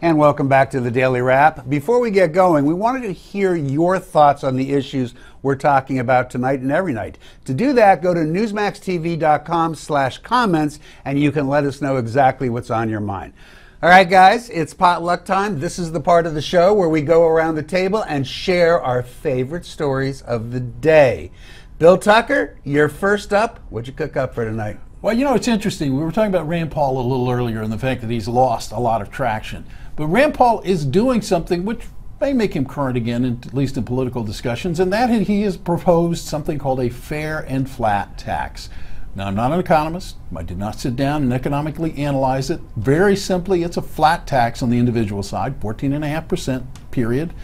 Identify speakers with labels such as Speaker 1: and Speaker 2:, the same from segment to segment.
Speaker 1: And welcome back to the Daily Wrap. Before we get going, we wanted to hear your thoughts on the issues we're talking about tonight and every night. To do that, go to newsmaxtv.com/comments and you can let us know exactly what's on your mind. All right, guys, it's potluck time. This is the part of the show where we go around the table and share our favorite stories of the day. Bill Tucker, you're first up. What'd you cook up for tonight?
Speaker 2: Well, you know, it's interesting. We were talking about Rand Paul a little earlier and the fact that he's lost a lot of traction. But Rand Paul is doing something which may make him current again, at least in political discussions, and that he has proposed something called a fair and flat tax. Now, I'm not an economist. I did not sit down and economically analyze it. Very simply, it's a flat tax on the individual side, 14.5%, period.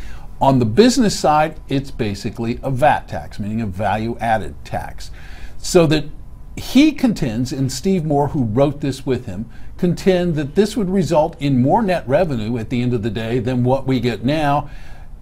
Speaker 2: On the business side, it's basically a VAT tax, meaning a value-added tax. So that he contends, and Steve Moore, who wrote this with him, contend that this would result in more net revenue at the end of the day than what we get now.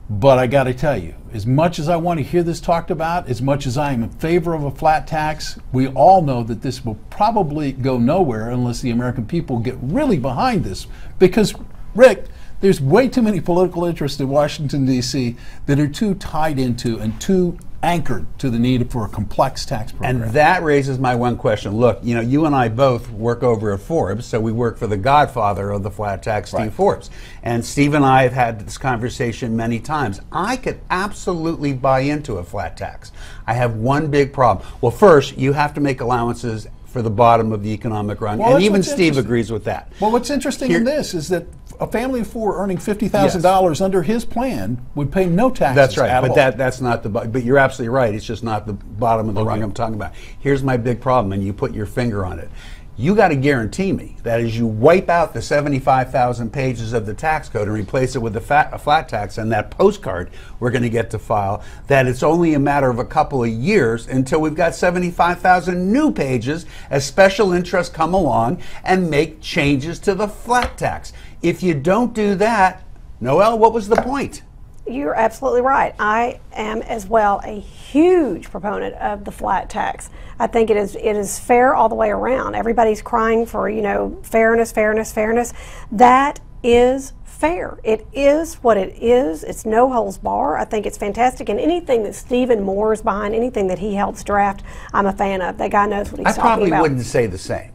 Speaker 2: But I got to tell you, as much as I want to hear this talked about, as much as I am in favor of a flat tax, we all know that this will probably go nowhere unless the American people get really behind this. Because, Rick, there's way too many political interests in Washington, D.C. that are too tied into and too anchored to the need for a complex tax program.
Speaker 1: And that raises my one question. Look, you know, you and I both work over at Forbes, so we work for the godfather of the flat tax, Steve Forbes. And Steve and I have had this conversation many times. I could absolutely buy into a flat tax. I have one big problem. Well, first, you have to make allowances for the bottom of the economic rung, and even Steve agrees with that.
Speaker 2: Well, what's interesting in this is that a family of four earning $50,000 under his plan would pay no taxes.
Speaker 1: That's right, but
Speaker 2: all.
Speaker 1: that's not the. But you're absolutely right. It's just not the bottom of the rung I'm talking about. Here's my big problem, and you put your finger on it. You got to guarantee me that as you wipe out the 75,000 pages of the tax code and replace it with a flat tax and that postcard we're going to get to file, that it's only a matter of a couple of years until we've got 75,000 new pages as special interests come along and make changes to the flat tax. If you don't do that, Noelle, what was the point?
Speaker 3: You're absolutely right. I am as well a huge proponent of the flat tax. I think it is fair all the way around. Everybody's crying for, you know, fairness, fairness, fairness. That is fair. It is what it is. It's no holds bar. I think it's fantastic. And anything that Stephen Moore is behind, anything that he helps draft, I'm a fan of. That guy knows what he's talking about.
Speaker 1: I probably wouldn't say the same.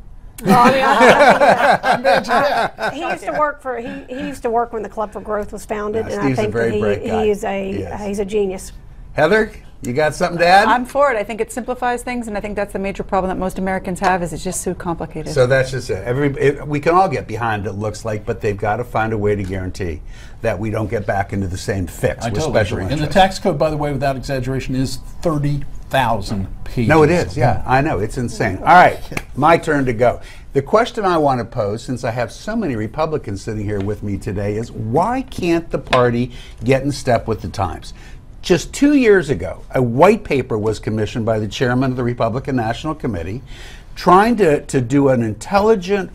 Speaker 3: Well, I mean, he used to work for. He used to work when the Club for Growth was founded, and I think that he's a genius.
Speaker 1: Heather, you got something to add?
Speaker 4: I'm for it. I think it simplifies things, and I think that's the major problem that most Americans have. Is it's just so complicated.
Speaker 1: So that's just it. We can all get behind it. Looks like, but they've got to find a way to guarantee that we don't get back into the same fix with special interests.
Speaker 2: And the tax code, by the way, without exaggeration, is 30,000 pages.
Speaker 1: No, it is. Yeah, I know. It's insane. All right, my turn to go. The question I want to pose, since I have so many Republicans sitting here with me today, is why can't the party get in step with the times? Just 2 years ago, a white paper was commissioned by the chairman of the Republican National Committee trying to do an intelligent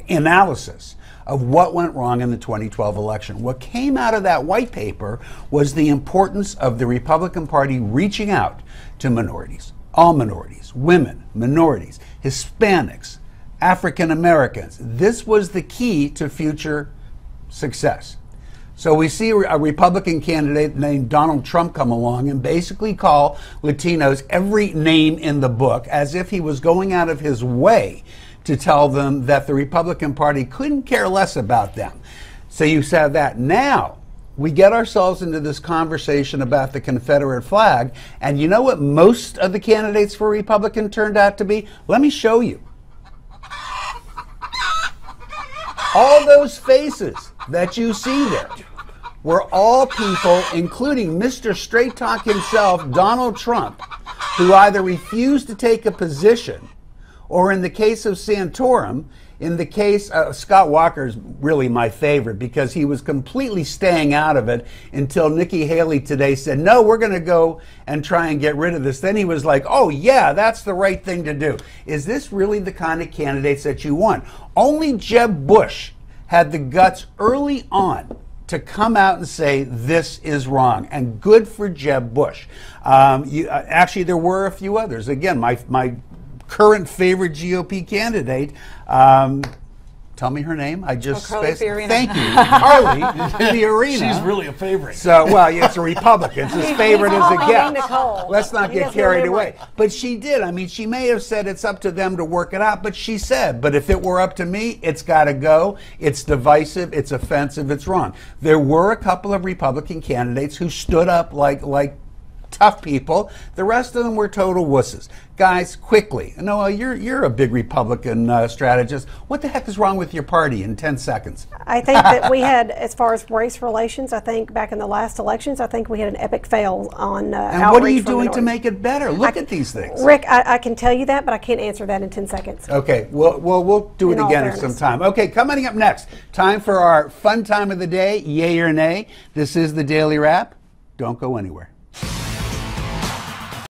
Speaker 1: analysis of what went wrong in the 2012 election. What came out of that white paper was the importance of the Republican Party reaching out to minorities, all minorities, women, minorities, Hispanics, African Americans. This was the key to future success. So we see a Republican candidate named Donald Trump come along and basically call Latinos every name in the book, as if he was going out of his way to tell them that the Republican Party couldn't care less about them. So you said that. Now we get ourselves into this conversation about the Confederate flag, and you know what most of the candidates for Republican turned out to be? Let me show you. All those faces that you see there were all people, including Mr. Straight Talk himself, Donald Trump, who either refused to take a position, or in the case of Santorum, in the case of Scott Walker's really my favorite because he was completely staying out of it until Nikki Haley today said, no, we're going to go and try and get rid of this. Then he was like, oh yeah, that's the right thing to do. Is this really the kind of candidates that you want? Only Jeb Bush had the guts early on to come out and say this is wrong, and good for Jeb Bush. Actually, there were a few others. Again, my current favorite GOP candidate, tell me her name. I just
Speaker 4: Carly Fiorina.
Speaker 1: Thank you, Carly Fiorina.
Speaker 2: She's really a favorite.
Speaker 1: So, well, yeah, it's a Republican. It's as favorite as it
Speaker 3: calling
Speaker 1: gets.
Speaker 3: Nicole.
Speaker 1: Let's not
Speaker 3: He
Speaker 1: get
Speaker 3: doesn't
Speaker 1: carried
Speaker 3: remember.
Speaker 1: away. But she did. I mean, she may have said it's up to them to work it out, but she said, but if it were up to me, it's got to go. It's divisive. It's offensive. It's wrong. There were a couple of Republican candidates who stood up like tough people. The rest of them were total wusses. Guys, quickly. Noah, you're a big Republican strategist. What the heck is wrong with your party in 10 seconds?
Speaker 3: I think that we had, as far as race relations, I think back in the last elections, I think we had an epic fail on
Speaker 1: And what are you doing to make it better? Look at these things.
Speaker 3: Rick, I can tell you that, but I can't answer that in 10 seconds.
Speaker 1: Okay, we'll do it
Speaker 3: In all
Speaker 1: again at some
Speaker 3: fairness.
Speaker 1: time. Okay, coming up next, time for our fun time of the day, yay or nay. This is the Daily Wrap. Don't go anywhere.